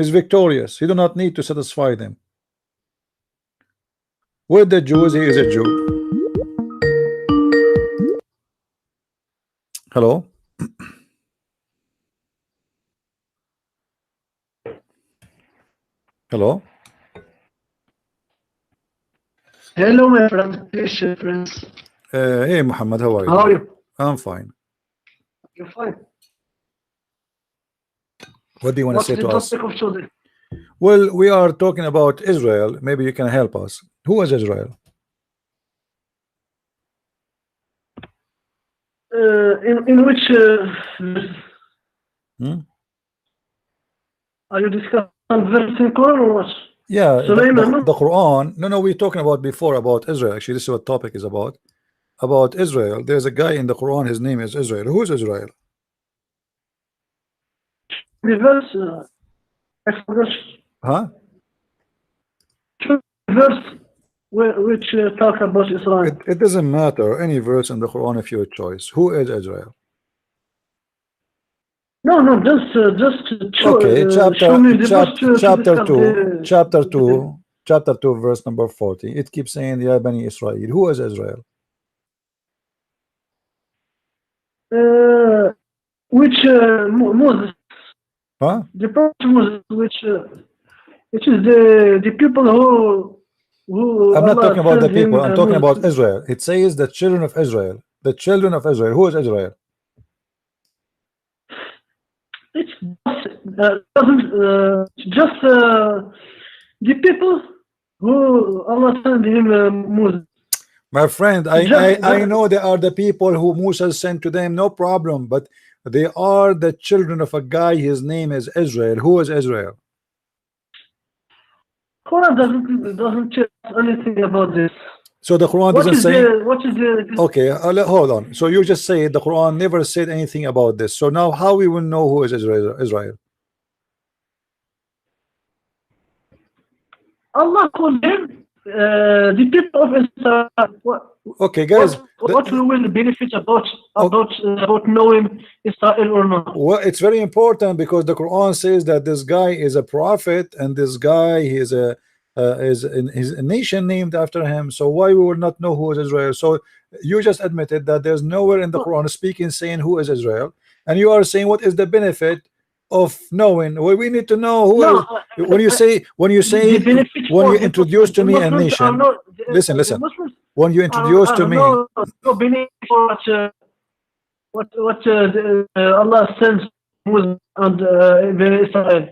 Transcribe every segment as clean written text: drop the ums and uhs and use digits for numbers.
He's victorious. He do not need to satisfy them. With the Jews, he is a Jew. Hello? Hello? Hello, my friend. Prince. Hey, Muhammad, how are you? How are you? I'm fine. You're fine. What do you want to say to us? Of today? Well, we are talking about Israel. Maybe you can help us. Who is Israel? In which are you discussing verse in Quran or what? Yeah, Sulaiman, the Quran. No, we're talking about before about Israel. Actually, this is what topic is about. About Israel. There's a guy in the Quran. His name is Israel. Who is Israel? The verse, I forgot. Huh? Verse which talk about Israel. It doesn't matter. Any verse in the Quran of your choice. Who is Israel? No, just Okay, show me the verse chapter 2, verse number 40. It keeps saying, Ya Bani Israel. Who is Israel? Which Moses? Huh? The prophet Moses, which is the people who I'm not Allah talking about the sent him, people. I'm talking Moses. about Israel. It says the children of Israel. The children of Israel. Who is Israel? It's just the people who Allah sent him, Moses. My friend, I know they are the people who Musa sent to them, no problem, but they are the children of a guy. His name is Israel. Who is Israel? Quran doesn't tell us anything about this. So the Quran doesn't say. What is the? Okay, hold on. So you just say the Quran never said anything about this. So now how we will know who is Israel? Allah called them the people of Israel. Okay, guys. What will benefit about knowing Israel or not? Well, it's very important because the Quran says that this guy is a prophet, and this guy is a nation named after him. So why we will not know who is Israel? So you just admitted that there's nowhere in the Quran speaking saying who is Israel, and you are saying what is the benefit of knowing? Well, we need to know who is. When you introduce to me a nation, listen. When you introduce to me, what Allah sends Moses and Israel.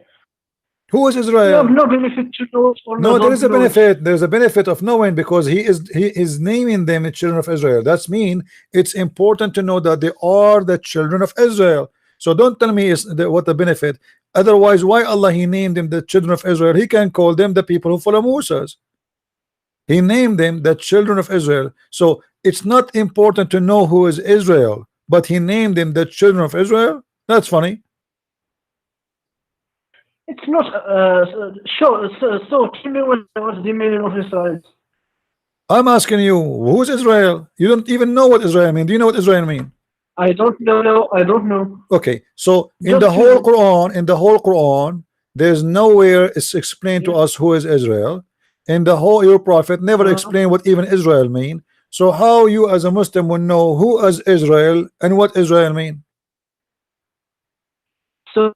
Who is Israel? You have no benefit to know. No, there is a benefit. There's a benefit of knowing because he is naming them the children of Israel. That's mean it's important to know that they are the children of Israel. So don't tell me what the benefit. Otherwise, why Allah he named them the children of Israel? He can call them the people who follow Moses. He named them the children of Israel. So it's not important to know who is Israel, but he named them the children of Israel. That's funny. It's not sure. So tell me what's the meaning of Israel. I'm asking you, who's Israel? You don't even know what Israel means. Do you know what Israel means? I don't know. I don't know. Okay, so in the whole Quran, there's nowhere it's explained to us who is Israel. In the whole, your prophet never explained what even Israel mean. So how you as a Muslim will know who is Israel and what Israel mean? So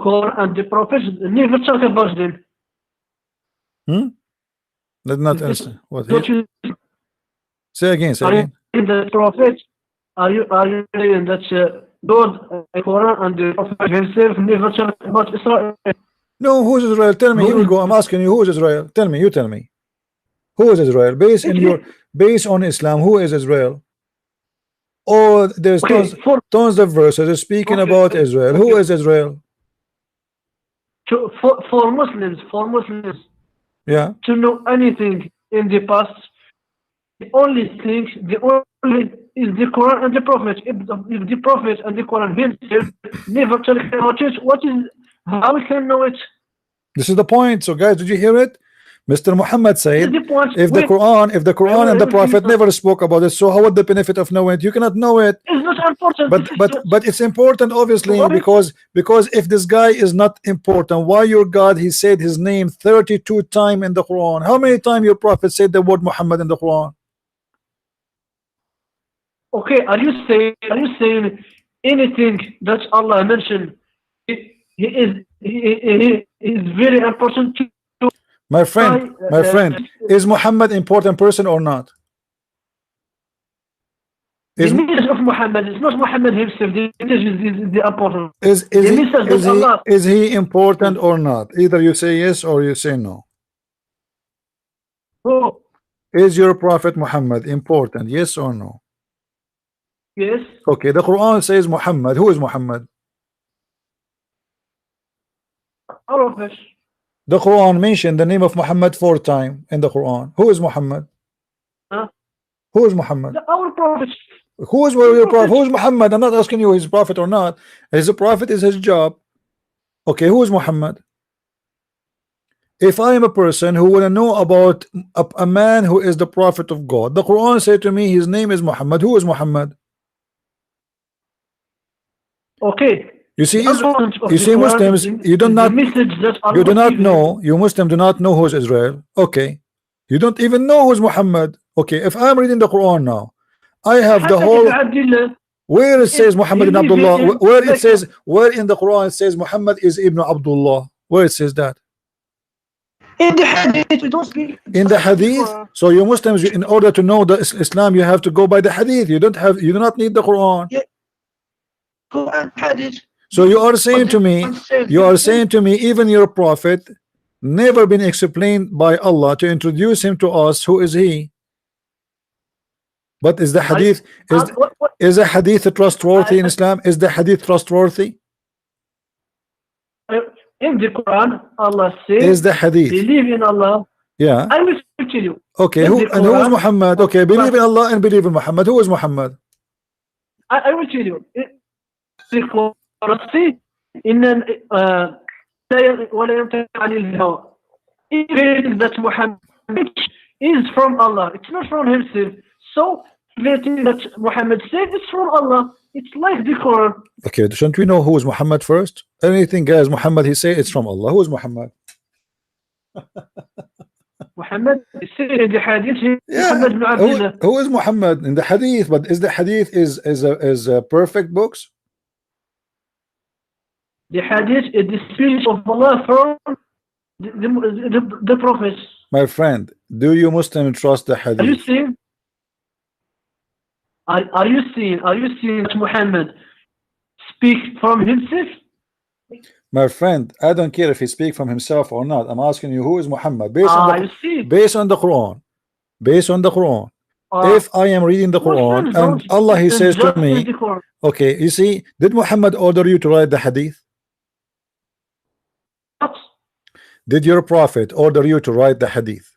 Quran and the prophet never talk about them. Did not understand what. Say again. In the prophet, are you saying that God, Quran, and the prophet himself never talk about Israel? No, who's Israel? Tell me. Here we go. I'm asking you, who is Israel? Tell me. You tell me. Who is Israel? Based on Islam, who is Israel? Oh, there's tons of verses speaking about Israel. Who is Israel? For Muslims, yeah, to know anything in the past, the only is the Quran and the Prophet. If the Prophet and the Quran himself never tell about it, how we can know it? This is the point. So guys, did you hear it? Mr. Muhammad This said, is the point. if the Quran and the Prophet never spoke about it, so how would the benefit of knowing it? You cannot know it. It's not important. But it's important, obviously, Why? because if this guy is not important, why your God, he said his name 32 times in the Quran? How many times your Prophet said the word Muhammad in the Quran? Okay, are you saying anything that Allah mentioned? He is very important to My friend, is Muhammad important person or not? the message of Muhammad. It's not Muhammad himself. The message is the important. Is he important or not? Either you say yes or you say no. Oh, is your Prophet Muhammad important? Yes or no? yes. Okay, the Quran says Muhammad. Who is Muhammad? All of us. The Quran mentioned the name of Muhammad 4 times in the Quran. Who is Muhammad? Huh? Who is Muhammad? Our Prophet. Who is your Prophet? Who is Muhammad? I'm not asking you his prophet or not. His prophet is his job. Okay, who is Muhammad? If I am a person who want to know about a man who is the prophet of God, the Quran said to me his name is Muhammad. Who is Muhammad? Okay. You see, Muslims, you do not know. You Muslims do not know who is Israel. Okay, you don't even know who is Muhammad. Okay, if I'm reading the Quran now, I have the whole. Where it says Muhammad ibn Abdullah, where in the Quran it says Muhammad is Ibn Abdullah, where it says that? In the hadith, we don't speak. In the hadith. So you Muslims, in order to know the Islam, you have to go by the hadith. You do not need the Quran. Yeah. Quran, hadith. So you are saying to me, even your prophet never been explained by Allah to introduce him to us. Who is he? But is the hadith is the hadith trustworthy in Islam? Is the hadith trustworthy? In the Quran, Allah says, is the hadith believe in Allah. Yeah. I will tell you. Okay, who is Muhammad? Okay, believe in Allah and believe in Muhammad. Who is Muhammad? I will tell you. The Quran in ولا ينطق عن الهوى. Even that Muhammad is from Allah. It's not from himself. So everything that Muhammad said is from Allah. It's like the Quran. Okay, shouldn't we know who is Muhammad first? Anything guys Muhammad he say it's from Allah. Who is Muhammad? Muhammad said in the hadith. Yeah. Muhammad ibn Abdullah. Who is Muhammad in the hadith? But is the hadith is a perfect books? The hadith is the speech of Allah from the prophets. My friend, do you Muslim trust the hadith? Are you seeing? Are you seeing that Muhammad speak from himself? My friend, I don't care if he speak from himself or not. I'm asking you, who is Muhammad? Based on the Quran. Based on the Quran. If I am reading the Quran and Allah he says to me, okay, you see, did Muhammad order you to write the hadith? What? Did your prophet order you to write the hadith?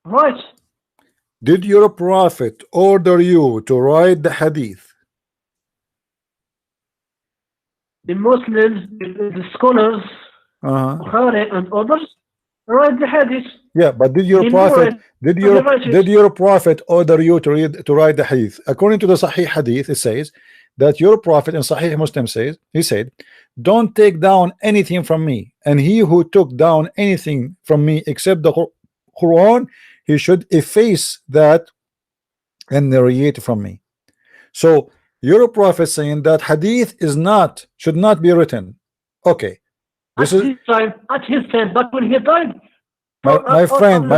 Right. Did your prophet order you to write the hadith? The Muslims, the scholars, Bukhari and others write the hadith. Yeah, but did your prophet order you to write the hadith? According to the Sahih hadith, it says that your prophet in Sahih Muslim says, he said, don't take down anything from me, and he who took down anything from me except the Quran, he should efface that and narrate from me. So your prophet saying that hadith should not be written. Okay, this is at his time, but when he died, my friend,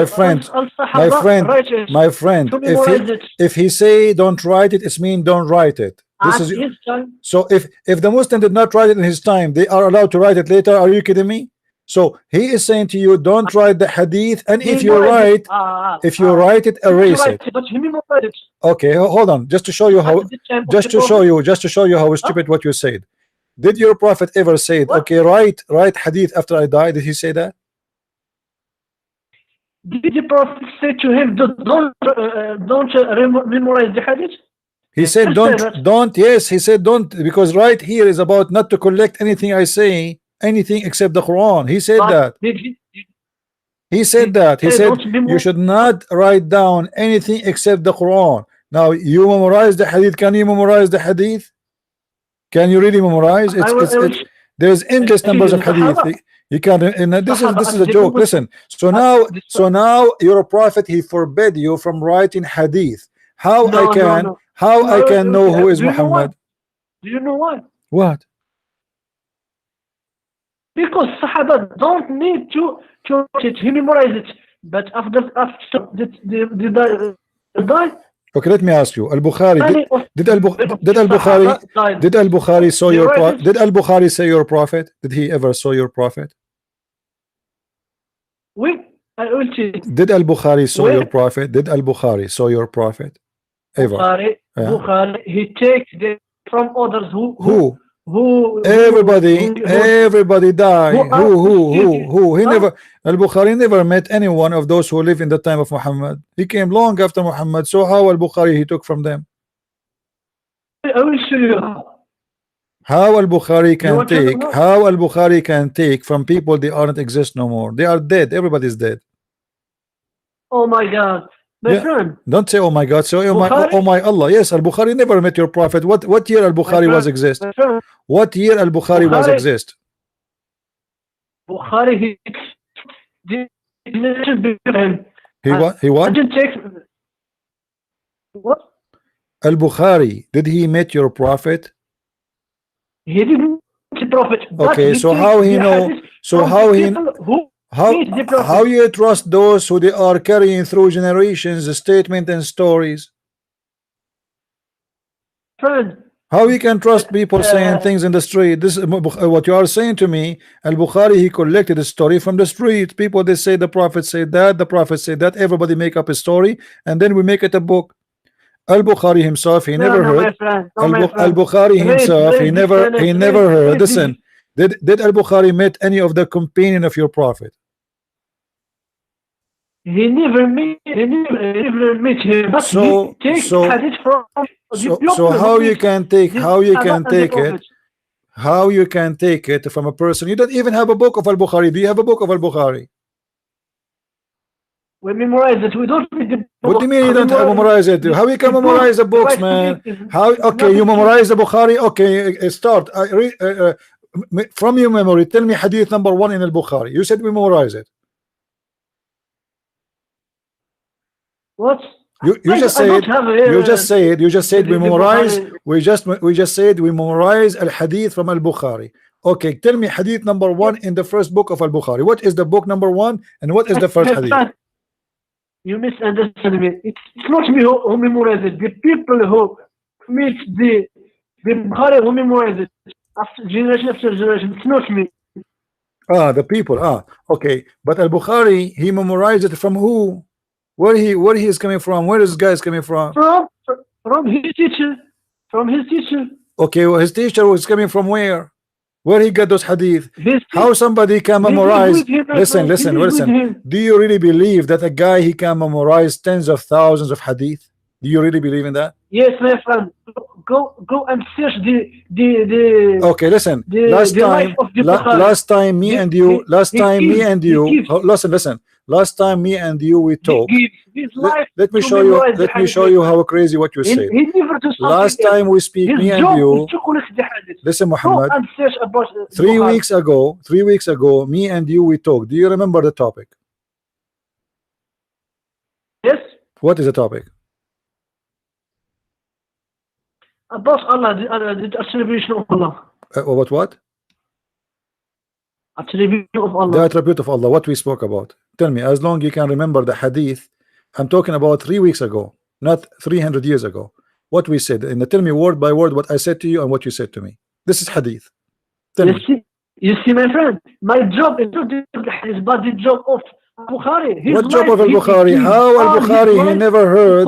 if he say don't write it, it's mean don't write it. This is his time. So if the Muslim did not write it in his time, they are allowed to write it later. Are you kidding me? So he is saying to you, don't write the hadith, and if you write it, erase it. Okay, hold on, just to show you how stupid what you said. Did your prophet ever say, okay, write hadith after I die? Did he say that? Did the prophet say to him, don't memorize the hadith? He said don't. Yes, he said don't, because right here is about not to collect anything I say, anything except the Quran. He said that. He said that. He said don't you memorize. should not write down anything except the Quran. Now you memorize the hadith. Can you memorize the hadith? Can you really memorize? I will, I will There's endless tell numbers you, of hadith. Sahaba, You can, and this Sahaba, is a they joke. always Listen. this So now your prophet, he forbade you from writing hadith. How no, no, no. I can know who is Do you know why? Muhammad? Do you know why? What? Because Sahaba don't need to write it. He memorized it. But after they die, Okay, let me ask you. Al-Bukhari did Al-Bukhari saw your prophet? Did Al-Bukhari say your prophet? Did he ever saw your prophet? I will tell you. Did Al-Bukhari saw your prophet? Did Al-Bukhari saw your prophet? Ever? Bukhari, he takes them from others who everybody died. Who? He never. Al-Bukhari never met any one of those who lived in the time of Muhammad. He came long after Muhammad. So how Al-Bukhari he took from them? I will show you how Al-Bukhari can take. How Al-Bukhari can take from people they aren't exist no more. They are dead. Everybody's dead. Oh my God. My friend. Don't say oh my God. Say oh my Allah. Yes, Al-Bukhari never met your prophet. What year Al-Bukhari was exist? What year Al-Bukhari was exist? Bukhari he what? He what? I didn't take what? Al-Bukhari, did he met your prophet? He didn't meet the prophet. Okay, so how he know? So how you trust those who they are carrying through generations, the statement and stories? Friend, how you can trust people saying things in the street? This is what you are saying to me. Al-Bukhari, he collected a story from the street. People, they say the prophet said that, the prophet said that. Everybody make up a story, and then we make it a book. Al-Bukhari himself, he never heard. Al-Bukhari himself, he never heard. Listen, did Al-Bukhari met any of the companion of your prophet? He never met him. But so how you can take it from a person? You don't even have a book of Al-Bukhari. Do you have a book of Al-Bukhari? We memorize it. We don't read the book. What do you mean you don't memorize it? How you can memorize the books, man? How? Okay, you memorize the Bukhari. Okay, start. From your memory, tell me hadith number 1 in Al-Bukhari. You said we memorize it. What? You just said we memorize. We just said we memorize al-hadith from Al-Bukhari. Okay, tell me hadith number 1 in the first book of Al-Bukhari. What is the book number 1 and what is the first hadith? You misunderstand me. It's not me who memorize it. The people who meet the Bukhari who memorize it after generation. It's not me. The people. Okay. But Al-Bukhari, he memorized it from who? Where he is coming from? Where is this guy coming from? From his teacher. From his teacher. Okay, well, his teacher was coming from where? Where he got those hadith? How somebody can memorize? Listen. Do you really believe that a guy he can memorize tens of thousands of hadith? Do you really believe in that? Yes, my friend. Go and search the okay, listen. Last time me and you listen. Last time me and you we talked. Let me show you how crazy what you said. Last time we speak, me and you. Listen, Muhammad. 3 weeks ago, me and you we talked. Do you remember the topic? Yes. What is the topic? About Allah, the attribution of Allah. What? Attribute of Allah. The attribute of Allah. What we spoke about. Tell me, as long you can remember the hadith. I'm talking about 3 weeks ago, not 300 years ago. What we said, and tell me word by word what I said to you and what you said to me. This is hadith. Tell me. You see, my friend, my job is not the hadith, but the job of Bukhari. What job of Al-Bukhari? How Al-Bukhari he never heard?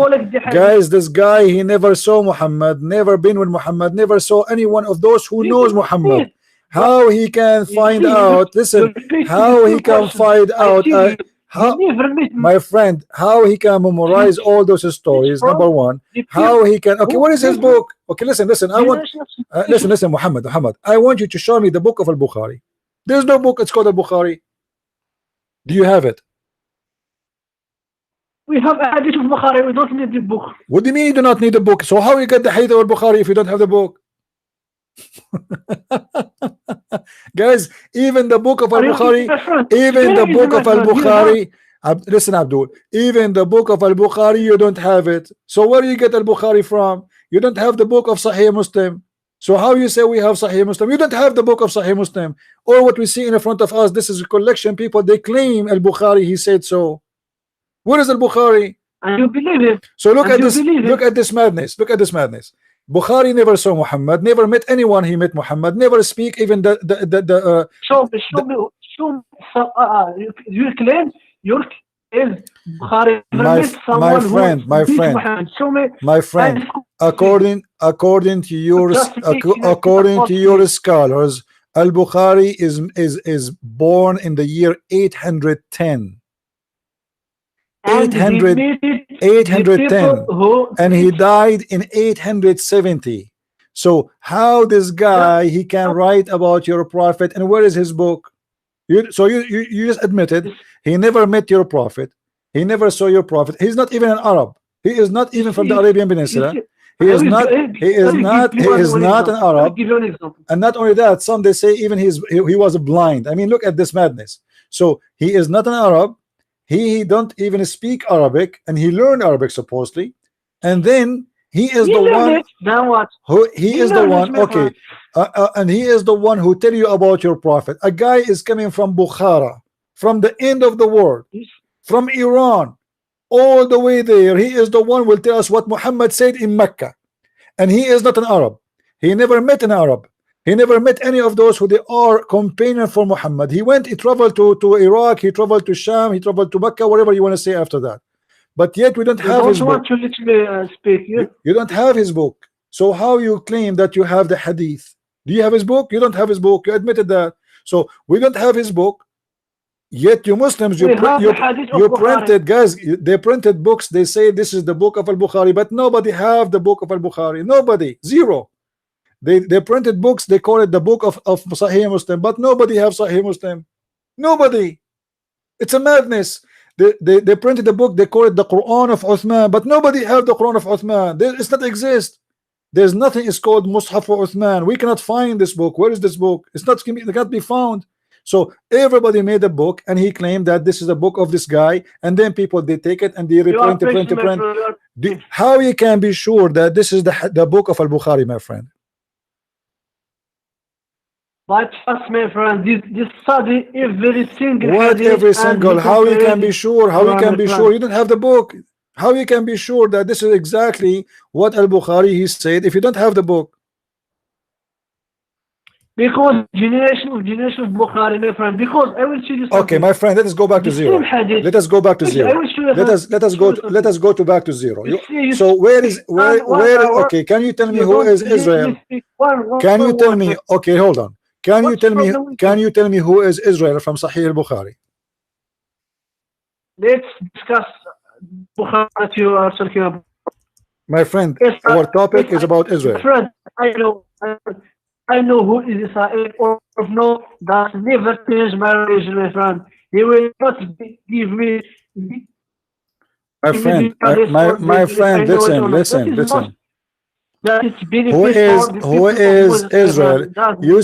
Guys, this guy he never saw Muhammad, never been with Muhammad, never saw any one of those who knows Muhammad. How he can find out? Listen, how he can find out? My friend, how he can memorize all those stories? Number one, how he can? Okay, what is his book? Okay, listen. I want listen, Muhammad. I want you to show me the book of Al-Bukhari. There's no book. It's called Al-Bukhari. Do you have it? We have a hadith of Bukhari. We don't need the book. What do you mean you do not need the book? So how you get the hadith of Bukhari if you don't have the book? Guys, even the book of Al-Bukhari, even the book of Al-Bukhari, listen Abdul, even the book of Al-Bukhari you don't have it. So where do you get Al-Bukhari from? You don't have the book of Sahih Muslim. So how you say we have Sahih Muslim? You don't have the book of Sahih Muslim. Or what we see in front of us, this is a collection people, they claim Al-Bukhari, he said so. Where is Al-Bukhari? And you believe it. So look at this, look at this madness, look at this madness. Bukhari never saw Muhammad, never met anyone he met Muhammad, never speak even show me, you claim is Bukhari my friend, according to your scholars, Al-Bukhari is born in the year 810. 810 and he died in 870. So how this guy he can write about your prophet, and where is his book? You just admitted he never met your prophet, he never saw your prophet, he's not even an Arab, he is not even from the Arabian Peninsula, he is not an Arab. And not only that, some they say even he was blind. I mean, look at this madness. So he is not an Arab, he don't even speak Arabic, and he learned Arabic supposedly, and then he is the one who he is the one, okay, and he is the one who tell you about your prophet. A guy is coming from Bukhara, from the end of the world, from Iran, all the way there. He is the one who will tell us what Muhammad said in Mecca, and he is not an Arab. He never met an Arab. He never met any of those who they are companion for Muhammad. He traveled to Iraq, he traveled to Sham, he traveled to Mecca, whatever you want to say after that. But yet we don't have his book. To let me speak. You don't have his book. So how you claim that you have the hadith? Do you have his book? You don't have his book. You admitted that. So we don't have his book. Yet you Muslims, you printed, guys, they printed books. They say this is the book of Al-Bukhari, but nobody have the book of Al-Bukhari. Nobody. Zero. They printed books, they call it the book of Sahih Muslim, but nobody have Sahih Muslim. Nobody. It's a madness. They printed the book, they call it the Quran of Uthman, but nobody have the Quran of Uthman. It's not exist. There's nothing is called Mus'haf for Uthman. We cannot find this book. Where is this book? It cannot be found. So everybody made a book, and he claimed that this is a book of this guy, and then people they take it and they reprint. How you can be sure that this is the book of Al-Bukhari, my friend? But trust me, friend, this study every single. What every single? How you can be sure? How you can be sure? You don't have the book. How you can be sure that this is exactly what Al-Bukhari he said if you don't have the book? Because generation of Bukhari, my friend. Because I will tell you something. Okay, my friend, let us go back to zero. Let us go back to zero. Let us go to back to zero. So where okay, can you tell me who is Israel? Can you tell me? Okay, hold on. Can you tell me who is Israel from Sahih al-Bukhari? Let's discuss Bukhari that you are talking about. My friend, our topic is about Israel. Friend, I know who is Israel, or no, that never change my religion, my friend. He will not give me. My friend, listen. Who is Israel? You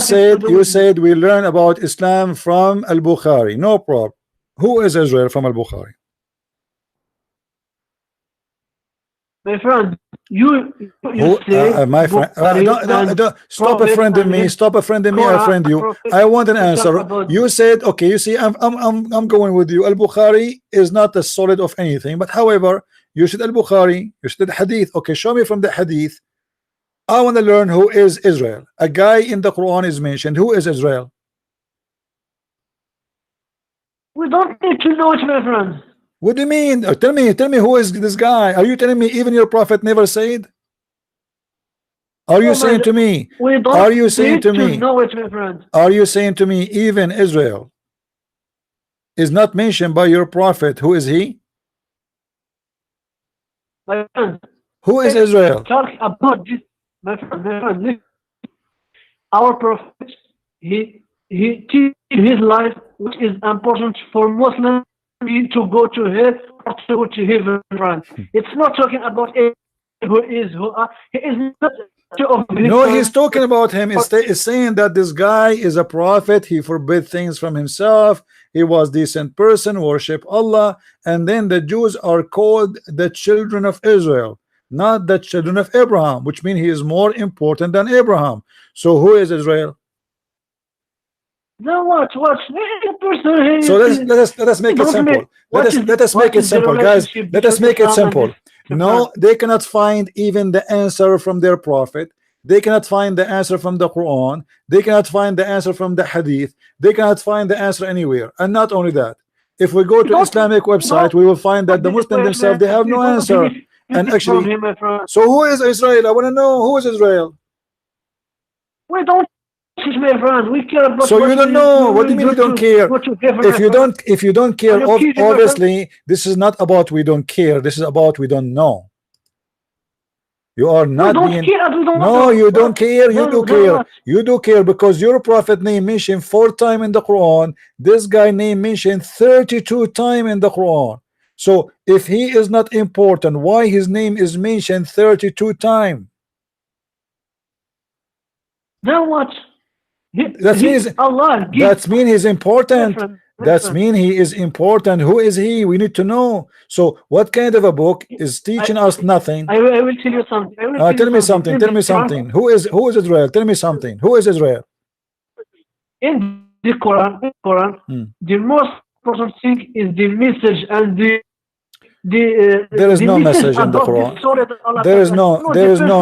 said we learn about Islam from Al-Bukhari. No problem. Who is Israel from Al-Bukhari? My friend, you say my friend, don't stop offending me. Stop offending me. I friend you. I want an answer. You said okay. You see, I'm going with you. Al-Bukhari is not a solid of anything, but however, you said Al-Bukhari. You said Hadith. Okay, show me from the Hadith. I want to learn who is Israel. A guy in the Quran is mentioned. Who is Israel? We don't need to know it, my friend. What do you mean? Tell me who is this guy? Are you telling me even your prophet never said? Are you saying to me? Are you saying to me? Know it, my friend. Are you saying to me even Israel is not mentioned by your prophet? Who is he? My friend. Who is Israel? Talk about this, my friend. Our prophet, he teach his life, which is important for Muslims to go to hell to heaven, friend. It's not talking about who is who are. He is not of No, he's talking about him. Is saying that this guy is a prophet. He forbid things from himself. He was decent person, worship Allah, and then the Jews are called the children of Israel, not the children of Abraham, which means he is more important than Abraham. So who is Israel? No, what? Person, so let us make it simple. Let us make it simple, guys. Let us make it simple. No, they cannot find even the answer from their prophet. They cannot find the answer from the Quran. They cannot find the answer from the Hadith. They cannot find the answer anywhere. And not only that, if we go to Islamic website, we will find that the Muslims themselves, they have no answer. And actually, so who is Israel? I want to know who is Israel. We don't, my friend. We care about. So you don't know. What do you mean you don't care? If you don't care, obviously this is not about we don't care. This is about we don't know. You are not being. No, you don't care. You do care. You do care because your prophet name mentioned 4 times in the Quran. This guy name mentioned 32 times in the Quran. So if he is not important, why his name is mentioned 32 times? Then what? That means he's important. That means he is important. Who is he? We need to know. So what kind of a book is teaching us nothing? I will tell you something. Tell me something. Tell me something. Who is Israel? Tell me something. Who is Israel? In the Quran, the most important thing is the message and there is no message in the Quran. There is no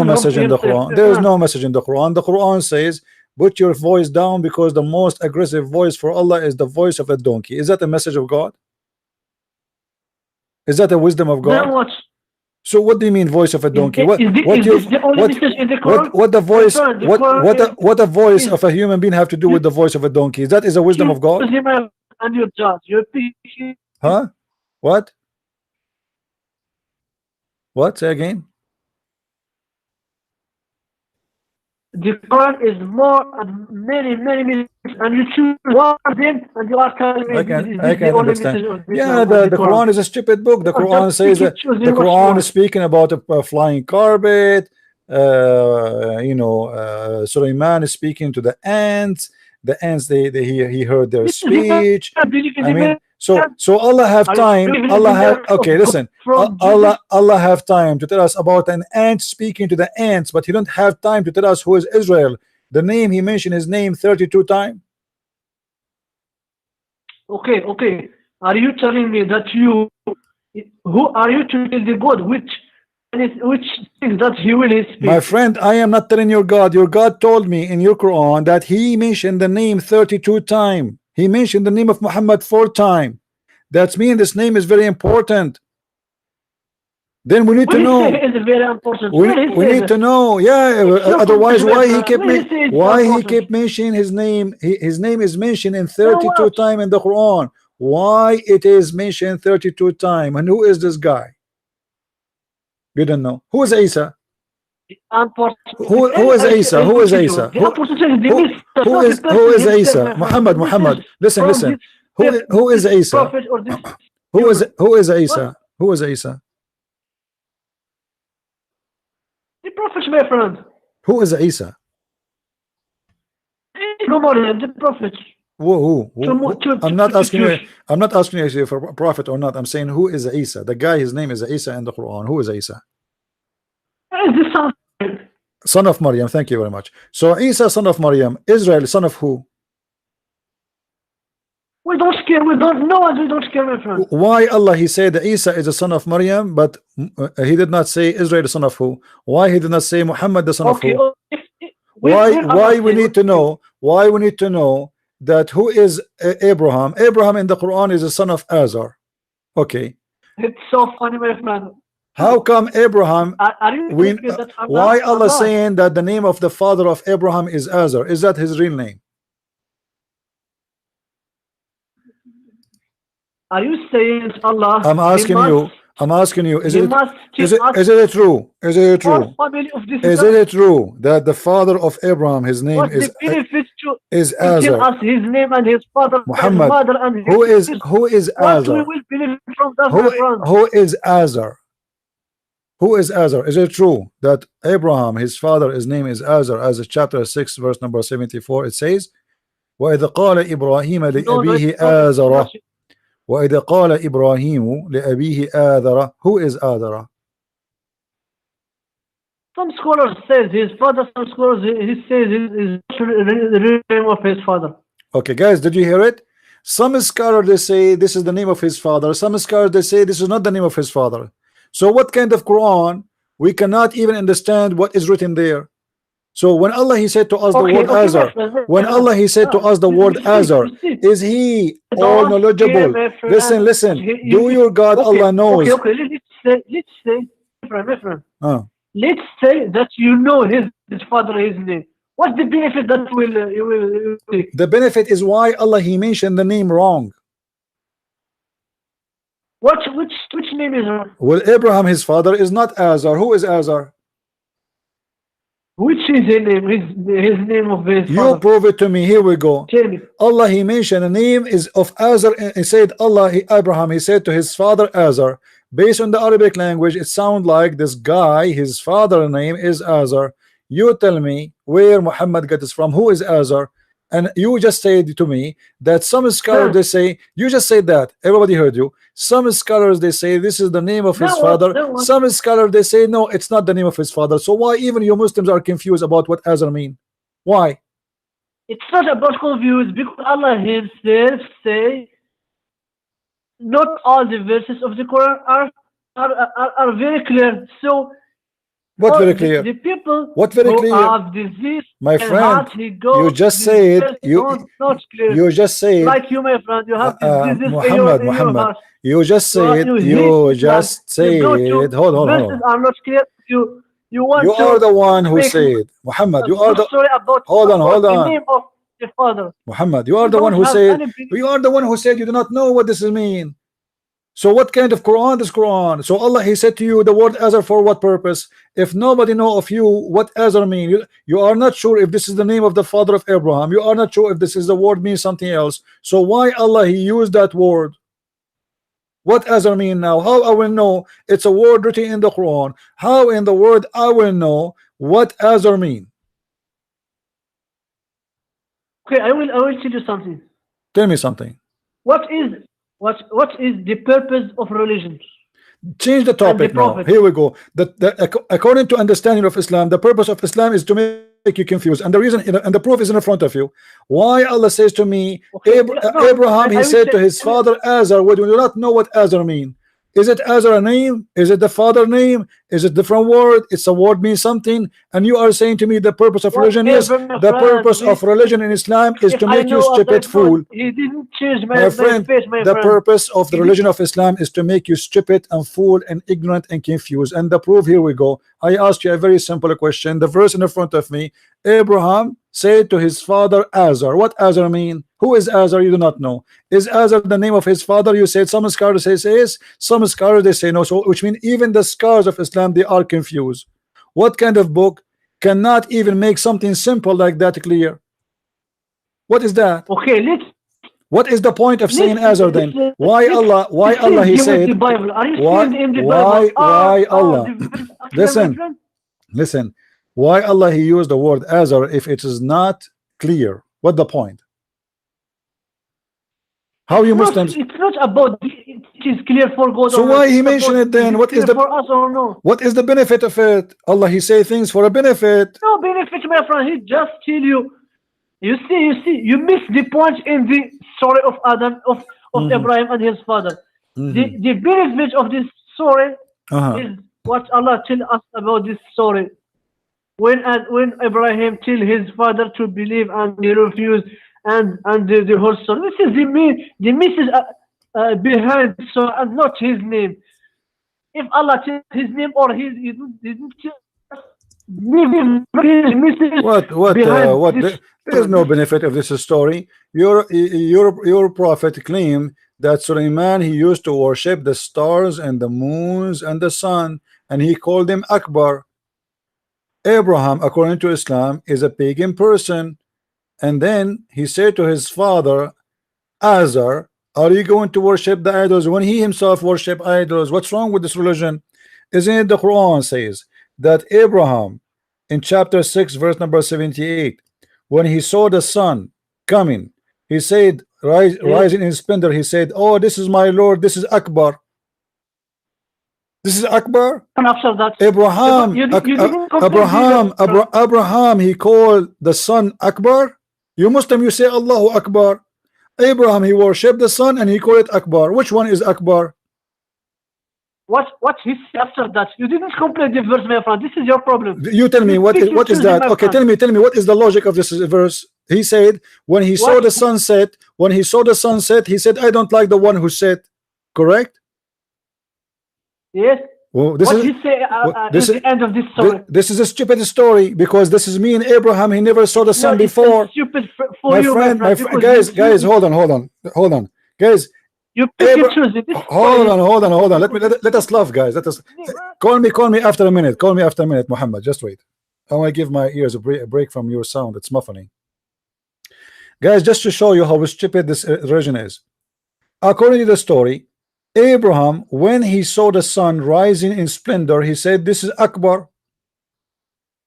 message in the Quran. There is no message in the Quran. The Quran says, put your voice down because the most aggressive voice for Allah is the voice of a donkey. Is that a message of God? Is that a wisdom of God? Then what? So what do you mean voice of a donkey? What the voice of a human being have to do with the voice of a donkey? That is a wisdom of God? And your judge, huh? What? What? Say again. The Quran is more and many and you choose one of them and you are telling me I can understand. Yeah, the Quran is a stupid book. The Quran says that the Quran is speaking about a flying carpet. Sulaiman is speaking to the ants. The ants, he heard their speech. I mean, so Allah have time. Allah have listen. Allah have time to tell us about an ant speaking to the ants, but he don't have time to tell us who is Israel. The name he mentioned his name 32 times. Okay. Are you telling me that who are you to tell the God which thing that he will speak? My friend, I am not telling your God. Your God told me in your Quran that he mentioned the name 32 times. He mentioned the name of Muhammad 4 times. That means this name is very important. Then we need to know. It's very important. We need to know. Yeah. Otherwise, why he kept mentioning his name? His name is mentioned in 32 times in the Quran. Why it is mentioned 32 times? And who is this guy? You don't know. Who is Isa? Who is Isa? Who is Isa? Who is Isa? Muhammad. Listen. Who is Isa? Who is Isa? Who is Isa? The prophet, my friend. Who is Isa? The prophet. Who? I'm not asking you. I'm not asking you if you're a prophet or not. I'm saying who is Isa? The guy, his name is Isa in the Quran. Who is Isa? The son of Maryam. Thank you very much. So Isa, son of Maryam. Israel, son of who? We don't care. We don't know, and we don't care, my friend. Why Allah he said that Isa is the son of Maryam, but he did not say Israel the son of who? Why he did not say Muhammad the son of who? Why we need to know? Why we need to know that who is Abraham? Abraham in the Quran is the son of Azar. Okay. It's so funny, my friend. How come Abraham? Why Allah saying that the name of the father of Abraham is Azar? Is that his real name? Are you saying Allah? I'm asking you. Is it true? Is it true? Is it true that the father of Abraham, his name is Azar? His name and his father, Muhammad. his mother and who is Azar? from that, Who my friend. who is Azar? Who is Azar? Is it true that Abraham, his father, his name is Azar, as chapter 6, verse number 74, it says, وَإِذْ قَالَ إِبْرَاهِيمَ No, no, لِأَبِيهِ it's not. آزَرَ وَإِذْ قَالَ إِبْرَاهِيمُ لِأَبِيهِ آذَرَ. Who is Azara? Some scholars says his father. Some scholars he says is the real name of his father. Okay, guys, did you hear it? Some scholars they say this is the name of his father. Some scholars they say this is not the name of his father. So what kind of Quran? We cannot even understand what is written there. So when Allah he said to us the word Okay, Azar, when Allah he said to us the word Azar, is he all knowledgeable? Listen, listen. Do your God Allah knows? Okay. Let's say, my friend. Uh, Let's say that you know his father, his name. What's the benefit that you will take? the benefit is why Allah he mentioned the name wrong. Which name is wrong? Well, Abraham his father is not Azar. Who is Azar? Which is his name? His name of his You father. prove it to me. Here we go. Tell me. Allah he mentioned the name is of Azar. He said Abraham he said to his father Azar. Based on the Arabic language, it sounds like this guy, his father name is Azar. You tell me where Muhammad got this from. Who is Azar? And you just said to me that some scholars they say, you just said that, everybody heard you. Some scholars they say this is the name of his father. Some scholars they say no, it's not the name of his father. So why even you Muslims are confused about what Azar mean? Why? It's not about confused, because Allah himself say not all the verses of the Quran are very clear. So what very clear? The people what very who clear? have disease, My friend, you just said not clear. You just said Like you, my friend, you have diseases Muhammad, in your heart. You just said you just said hold on. Are not clear. You want you to are the one who said Muhammad. You are the story about hold on. the name of the father. Muhammad, you are the one who said you do not know what this mean. So what kind of Quran is Quran? So Allah he said to you the word Azar for what purpose? If nobody know of you what Azar mean, you are not sure if this is the name of the father of Abraham. You are not sure if this is the word means something else. So why Allah he used that word? What Azar mean now? How I will know it's a word written in the Quran? How in the word I will know what Azar mean? Okay, I will tell you something. Tell me something. What is the purpose of religion? Change the topic now. Here we go. According to understanding of Islam, the purpose of Islam is to make you confused, and the reason and the proof is in front of you. Why Allah says to me, Abraham he said to his father Azar, we do not know what Azar mean. Is it Azar a name? Is it the father name? Is it different word? It's a word means something, and you are saying to me the purpose of religion is the purpose of religion in Islam is to make you stupid fool. He didn't change my friend. The purpose of the religion of Islam is to make you stupid and fool and ignorant and confused. And the proof, here we go. I asked you a very simple question. The verse in front of me, Abraham said to his father Azar. What Azar mean? Who is Azar? You do not know. Is Azar the name of his father? You said some scholars say yes, some scholars they say no. So which means even the scholars of Islam they are confused. What kind of book cannot even make something simple like that clear? What is that? Okay, what is the point of saying Azar then? Why Allah he said why Allah listen why Allah he used the word Azar if it is not clear? What the point? How you Muslims? It's not about it is clear for God. So why he mentioned it then? What is the for us or no? What is the benefit of it? Allah he say things for a benefit. No benefit, my friend. He just tell you. You see, you miss the point in the story of Adam of Abraham and his father. The benefit of this story is what Allah tell us about this story. When Abraham tell his father to believe and he refused, and the whole story. This is the message behind the story and not his name. If Allah tells his name or he didn't what there is no benefit of this story. Your prophet claimed that Suleiman he used to worship the stars and the moons and the sun, and he called them Akbar. Abraham, according to Islam, is a pagan person, and then he said to his father Azar, Are you going to worship the idols when he himself worship idols? What's wrong with this religion? Isn't it the Quran says that Abraham in chapter 6 verse number 78, when he saw the sun coming, he said, Yes. rising in splendor, he said, oh, this is my Lord, this is Akbar. This is Akbar. And after that, Abraham, you didn't complete the verse. Abraham, he called the sun Akbar. You Muslim, you say Allahu Akbar. Abraham, he worshipped the sun and he called it Akbar. Which one is Akbar? What he said after that? You didn't complete the verse, my friend. This is your problem. You tell me what is that? Okay, tell me what is the logic of this verse? He said when he saw the sunset, he said, I don't like the one who set. Correct? Yes. Well, this what is he say this is is the end of this story. this is a stupid story because this is me and Abraham. He never saw the sun before. It's stupid for My you, friend, guys, hold on, guys. You pick and choose it. Hold on. Let us laugh, guys. Let us call me after a minute. Call me after a minute, Muhammad. Just wait. I want to give my ears a break from your sound. It's muffling. Guys, just to show you how stupid this religion is. According to the story, Abraham, when he saw the sun rising in splendor, he said, this is Akbar.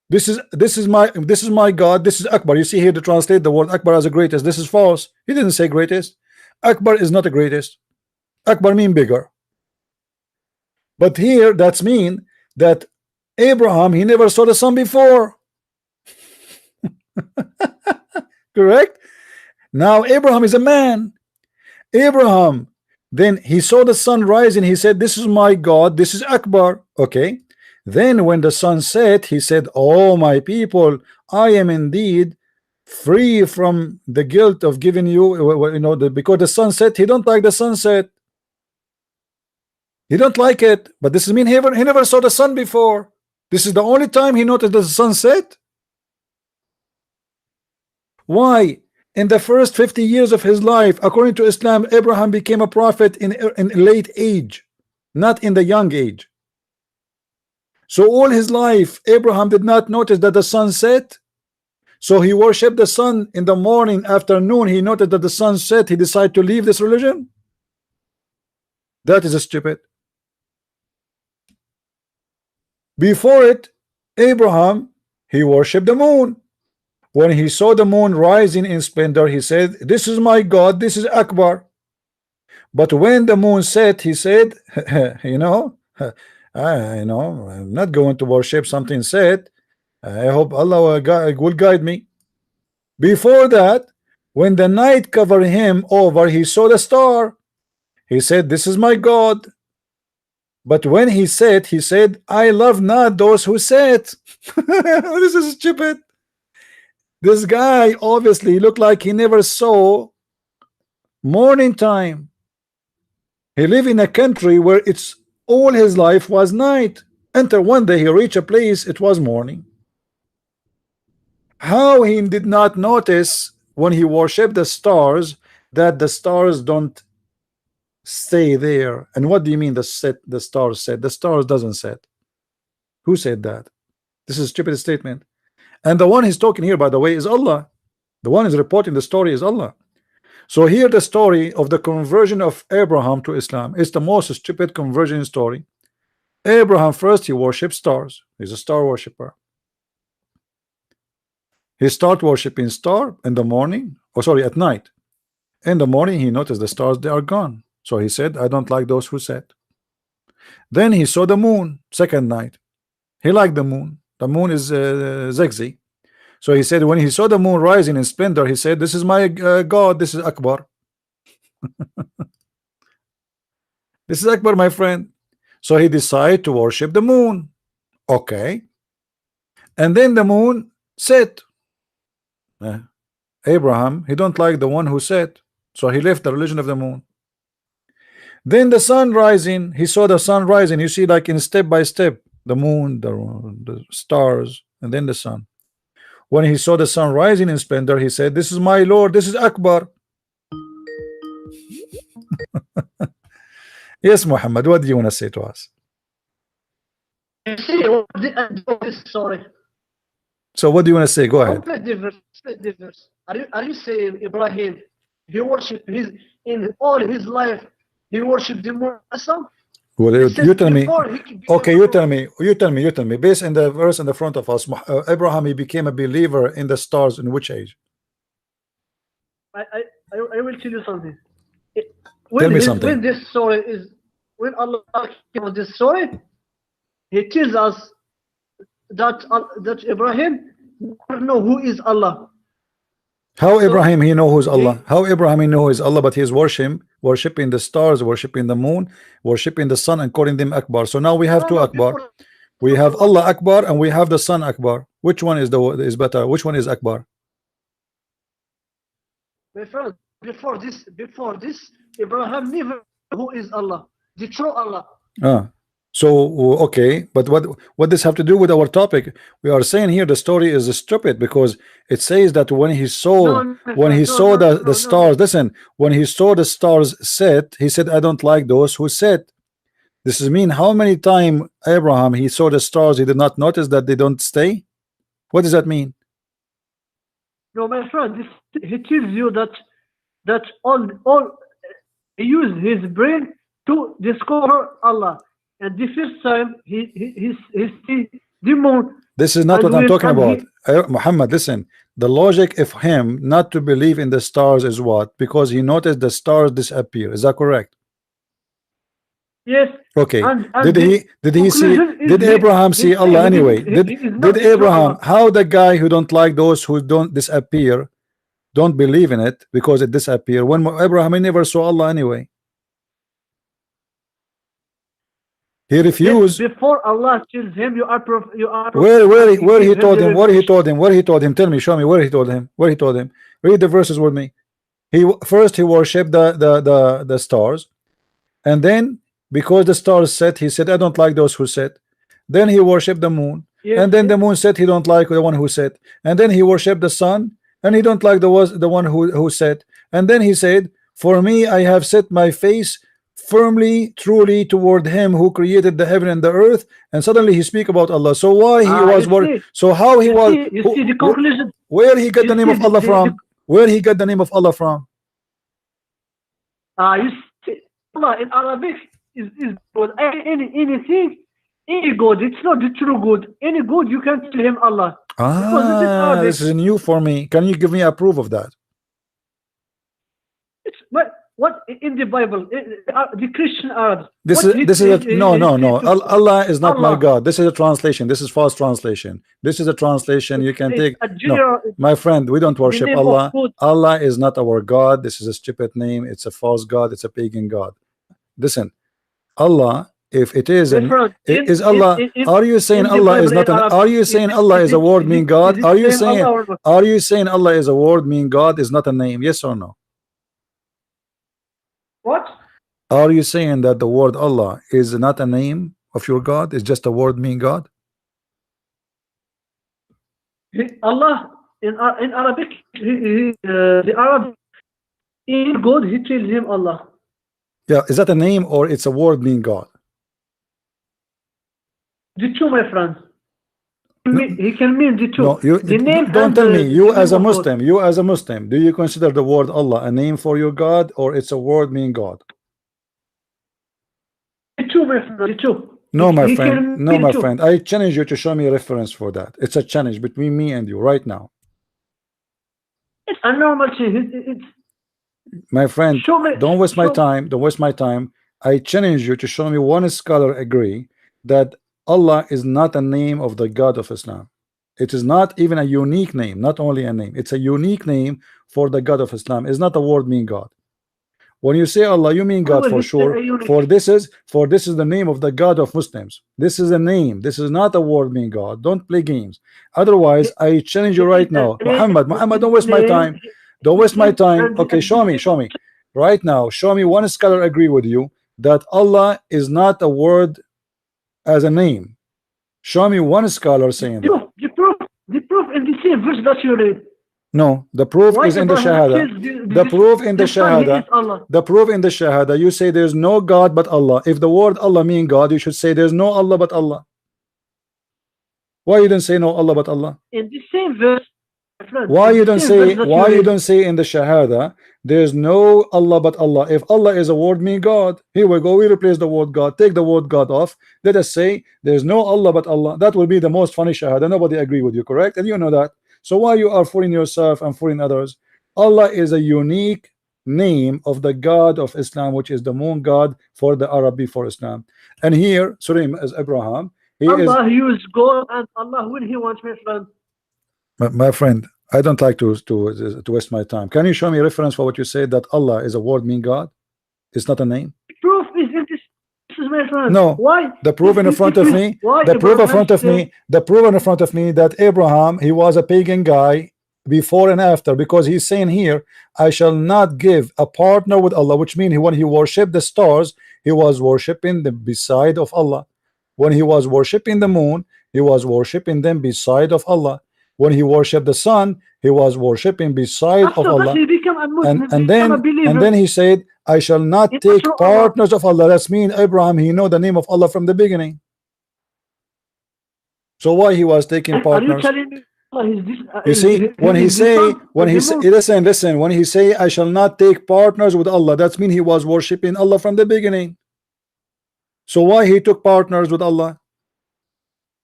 This is my God. This is Akbar. You see here to translate the word Akbar as the greatest. This is false. He didn't say greatest. Akbar is not the greatest. Akbar mean bigger. But here that's mean that Abraham, he never saw the sun before. Correct? Now Abraham is a man. Abraham, then he saw the sun rising. He said, this is my God. This is Akbar. Okay. Then when the sun set, he said, oh my people, I am indeed free from the guilt of giving you, because the sunset, he don't like the sunset. He don't like it. But this is mean he never saw the sun before. This is the only time he noticed the sunset. Why? In the first 50 years of his life, according to Islam, Abraham became a prophet in late age, not in the young age. So all his life, Abraham did not notice that the sun set. So he worshipped the sun in the morning, afternoon. He noted that the sun set. He decided to leave this religion. That is stupid. Before it, Abraham, he worshipped the moon. When he saw the moon rising in splendor, he said, this is my God, this is Akbar. But when the moon set, he said, I'm not going to worship something set. I hope Allah will guide me. Before that, when the night covered him over, he saw the star. He said, this is my God. But when he set, he said, I love not those who set. This is stupid. This guy obviously looked like he never saw morning time. He lived in a country where it's all his life was night. Until one day he reached a place, it was morning. How he did not notice when he worshipped the stars that the stars don't stay there? And what do you mean the stars set? The stars doesn't set. Who said that? This is a stupid statement. And the one he's talking here, by the way, is Allah. The one is reporting the story is Allah. So here the story of the conversion of Abraham to Islam is the most stupid conversion story. Abraham first, he worshipped stars. He's a star worshipper. He start worshiping star in the morning, at night. In the morning he noticed the stars, they are gone. So he said, I don't like those who set. Then he saw the moon second night. He liked the moon. The moon is zigzag. So he said, when he saw the moon rising in splendor, he said, this is my God, this is Akbar. This is Akbar, my friend. So he decided to worship the moon. Okay. And then the moon set. Abraham, he don't like the one who set. So he left the religion of the moon. Then the sun rising, he saw the sun rising. You see, like in step by step, the moon, the stars, and then the sun. When he saw the sun rising in splendor, he said, this is my Lord, this is Akbar. Yes, Muhammad, what do you want to say to us? You see, what's the end of this story? So what do you want to say? Go ahead. Complete the verse. Are you saying Ibrahim he worshipped his in all his life. He worshipped the moon also. Well, This is you tell me. before he became Okay, a you prophet. tell me. You tell me. You tell me. Based on the verse in the front of us, Abraham, he became a believer in the stars in which age? I, I, I will tell you something. Tell me When something. this story is when Allah came with this story, He tells us that Ibrahim never know who is Allah. How So Abraham he know who's Allah? he How Abraham he know who is Allah, but he's worshiping the stars, worshiping the moon, worshiping the sun, and calling them Akbar. So now we have two no Akbar. before We have Allah. Allah Akbar and we have the Sun Akbar. Which one is better? Which one is Akbar? My friend, before this, Ibrahim never knew who is Allah, the true Allah. Ah. So okay, but what does have to do with our topic? We are saying here the story is stupid because it says that No, my when he friend, saw the no. stars, listen, when he saw the stars set, he said, I don't like those who set. This is mean how many times Abraham he saw the stars, he did not notice that they don't stay? What does that mean? No, my friend, he tells you that all he used his brain to discover Allah. And the first time he see the moon This is not and what I'm when talking and about. he Muhammad, listen. The logic of him not to believe in the stars is what? Because he noticed the stars disappear. Is that correct? yes, Okay. and the Did he see conclusion is did Abraham he see say Allah anyway? he is Did not the true Abraham, Allah. how the guy who don't like those who don't disappear, don't believe in it because it disappear, when Abraham he never saw Allah anyway? He Yes, refused. before Allah tells him you are and Where he he give him told the him, what he revelation. told him, what he told him, tell me, show me where he told him, where he told him. Read the verses with me. First he worshipped the stars, and then because the stars set, he said, I don't like those who set. Then he worshipped the moon, Yes, and then yes. the moon said he don't like the one who set, and then he worshipped the sun, and he don't like the one who set, and then he said, for me I have set my face firmly truly toward him who created the heaven and the earth, and suddenly he speak about Allah. So why he was so how he was You see the conclusion. where he got You the name see of Allah the from? Where he got the name of Allah from? you see Allah in Arabic is good. Anything, any good. It's not the true good. Any good you can tell him Allah because this is Ah, Arabic. this is new for me. Can you give me a proof of that? It's what in the Bible, the Christian Arabs. This What is a no. to Allah is not my Allah. God. This is a translation. This is false translation. This is a translation you can It's take. a No, general. my friend, we don't It's the worship name of Allah. good. Allah is not our God. This is a stupid name. It's a false God. It's a pagan God. Listen, Allah, if it is My an friend, is Allah, are you saying in the Allah is Bible not in an Arabic, are you saying Allah is a word mean God? is it same Allah or not? Are you saying Allah is a word mean God is not a name? Yes or no? What? Are you saying that the word Allah is not a name of your God? It's just a word mean God? Allah in Arabic, the Arab in God, he tells him Allah. Yeah, is that a name or it's a word mean God? The two, my friend. No, He can mean the two. no, you The name don't and tell me. You the as name a of God. Muslim, do you consider the word Allah a name for your God or it's a word mean God? The two, my friend. The two. No, my He friend. can No, mean my two. friend. I challenge you to show me a reference for that. It's a challenge between me and you right now. It's a normal thing. It's My friend, show me. don't waste my Show. time. Don't waste my time. I challenge you to show me one scholar agree that Allah is not a name of the God of Islam. It is not even a unique name, not only a name. It's a unique name for the God of Islam. It's not a word mean God. When you say Allah, you mean Why God will for he say sure. a unique? For this is the name of the God of Muslims. This is a name. This is not a word mean God. Don't play games. Otherwise, I challenge you It is right a now. name. Muhammad, don't waste my Name. time. Don't waste my Name time. and Okay, the name. show me. Right now, show me one scholar agree with you that Allah is not a word as a name. Show me one scholar saying that. The proof in the same verse that you read. No, the proof Why is in the Ibrahim Shahada. kills The proof in the the son, he is Shahada. Allah. The proof in the Shahada. You say there's no God but Allah. If the word Allah mean God, you should say there's no Allah but Allah. Why you didn't say no Allah but Allah? In the same verse, my friend. Why It's you the don't same verse say, that why you read. don't say in the Shahada, there's no Allah but Allah? If Allah is a word, mean God. Here we go, we replace the word God, take the word God off. Let us say there's no Allah but Allah. That will be the most funny Shahada. Nobody agree with you, correct? And you know that. So why you are fooling yourself and fooling others? Allah is a unique name of the God of Islam, which is the moon God for the Arabic for Islam. And here Suraim is Abraham. He is Allah use God and Allah when He wants, my friend. my friend. I don't like to waste my time. Can you show me a reference for what you said that Allah is a word mean God? It's not a name. Proof is in this. This is my friend. No, Why? the proof in front of me, Why the proof in Abraham front of said, me, the proof in front of me that Abraham, he was a pagan guy before and after, because he's saying here, I shall not give a partner with Allah, which means when he worshipped the stars, he was worshipping the beside of Allah. When he was worshipping the moon, he was worshipping them beside of Allah. When he worshipped the sun, he was worshipping beside of after that Allah. he became a Muslim, and and became a then and believer then he said, I shall not in take true Allah. partners of Allah. That's mean Abraham, he know the name of Allah from the beginning. So why he was taking Are you partners? telling me Allah is this? You see, when he Is this say, son of the moon? listen, when he say, I shall not take partners with Allah, that's mean he was worshiping Allah from the beginning. So why he took partners with Allah?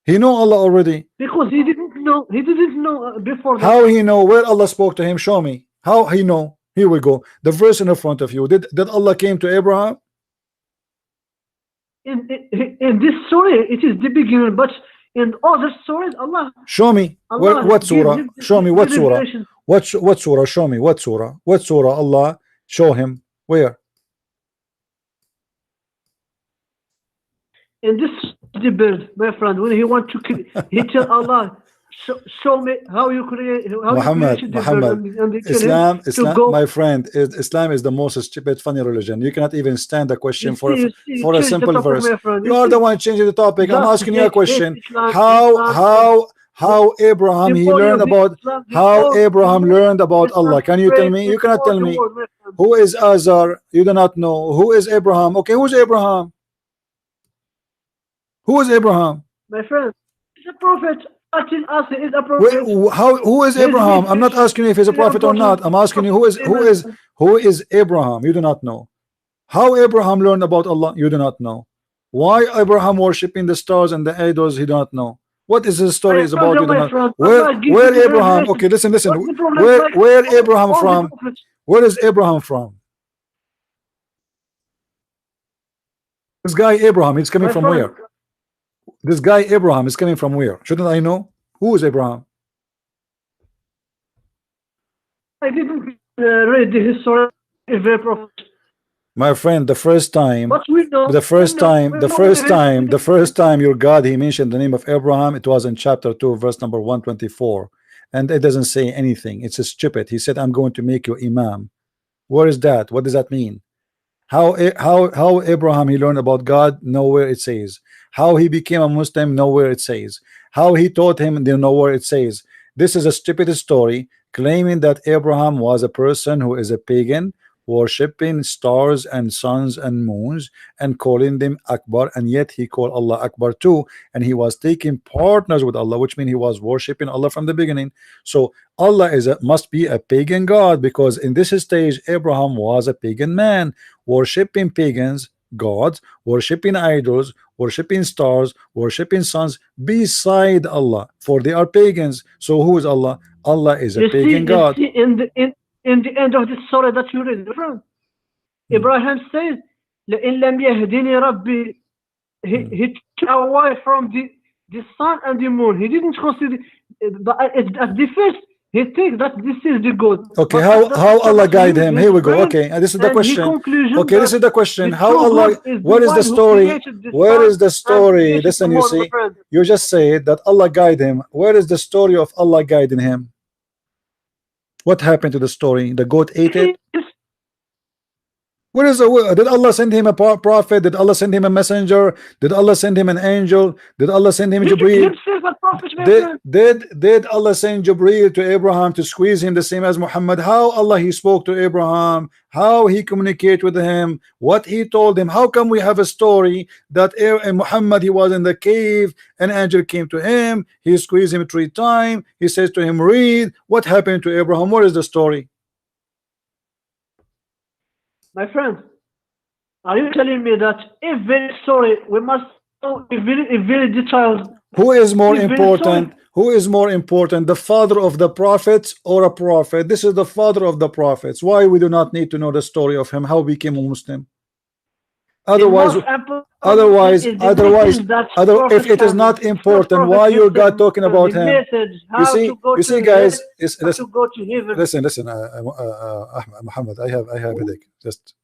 He know Allah already. Because he didn't know. He didn't know before that. How he know? Where Allah spoke to him? Show me. How he know? Here we go. The verse in the front of you. Did Allah came to Abraham? In this story, it is the beginning, but in other stories, Allah. Show me. Allah What gives surah? him Show me the what surah. revelation. What surah? Show me what surah. What surah Allah show him? Where? In this the bird, my friend, when he want to kill, he tell Allah, show me how you create, how you created the bird, and they tell him to Islam, go. my friend, Islam is the most stupid, funny religion. You cannot even stand a question You see, for a change the simple topic, verse. my friend. You You are the see, one changing the topic. I'm just asking you a hate question. Islam, How Islam, how how the Abraham he body learned of the about Islam, how Abraham learned about Islam Allah? Can you tell spread me? in You cannot all tell the me. world, my friend. Who is Azar? You do not know. Who is Abraham? Okay, who's Abraham? Who is Abraham? My friend, he's a prophet. Until us, he is a prophet. Who is His Abraham? I'm not message asking you if he's a is prophet or important. not. I'm asking you who is Abraham? You do not know. How Abraham learned about Allah? You do not know. Why Abraham worshiping the stars and the idols? He do not know. What is the story I is told about? you, You do my not. friend, Allah gives you Where the Abraham? revelation. Okay, listen. What's the problem, like Where Abraham all the from? prophets? Where is Abraham from? This guy Abraham, he's coming My from friend, where? This guy Abraham is coming from where? Shouldn't I know? Who is Abraham? I didn't read the history of the prophet. My friend, the first time, But we know, the first time your God he mentioned the name of Abraham, it was in chapter 2, verse number 124, and it doesn't say anything. It's a stupid. He said, "I'm going to make you imam." Where is that? What does that mean? How Abraham he learned about God? Nowhere it says. How he became a Muslim? Nowhere it says. How he taught him? Nowhere it says. This is a stupid story claiming that Abraham was a person who is a pagan, worshipping stars and suns and moons and calling them Akbar, and yet he called Allah Akbar too, and he was taking partners with Allah, which means he was worshipping Allah from the beginning. So Allah must be a pagan God, because in this stage Abraham was a pagan man, worshipping pagans gods, worshipping idols, worshipping stars, worshipping suns beside Allah, for they are pagans. So who is Allah? Allah is a pagan God. You see in the end of the story that you read, friend, Abraham says, لَإِن لَمْ يَهْدِنِي رَبِّي. He took away from the sun and the moon. He didn't consider at the first. He thinks that this is the good. Okay, how Allah guide him? Here we go. Okay, this is the question. Okay, this is the question. How Allah? What is the story? Where is the story? Listen, you see, you just said that Allah guide him. Where is the story of Allah guiding him? What happened to the story? The goat ate it. Where is the, did Allah send him a prophet? Did Allah send him a messenger? Did Allah send him an angel? Did Allah send him He Jibreel? himself a prophet, my Did, friend. did Allah send Jibreel to Abraham to squeeze him the same as Muhammad? How Allah he spoke to Abraham, how he communicated with him, what he told him? How come we have a story that Muhammad, he was in the cave, an angel came to him, he squeezed him 3 times, he says to him, read. What happened to Abraham? What is the story? My friend, are you telling me that every story we must know very detailed? Who is more It's very important? Who is more important, the father of the prophets or a prophet? This is the father of the prophets. Why we do not need to know the story of him, how he became a Muslim? Otherwise, if it is not important, why your God talking about him? You see, guys, listen, Muhammad, I have a headache. Just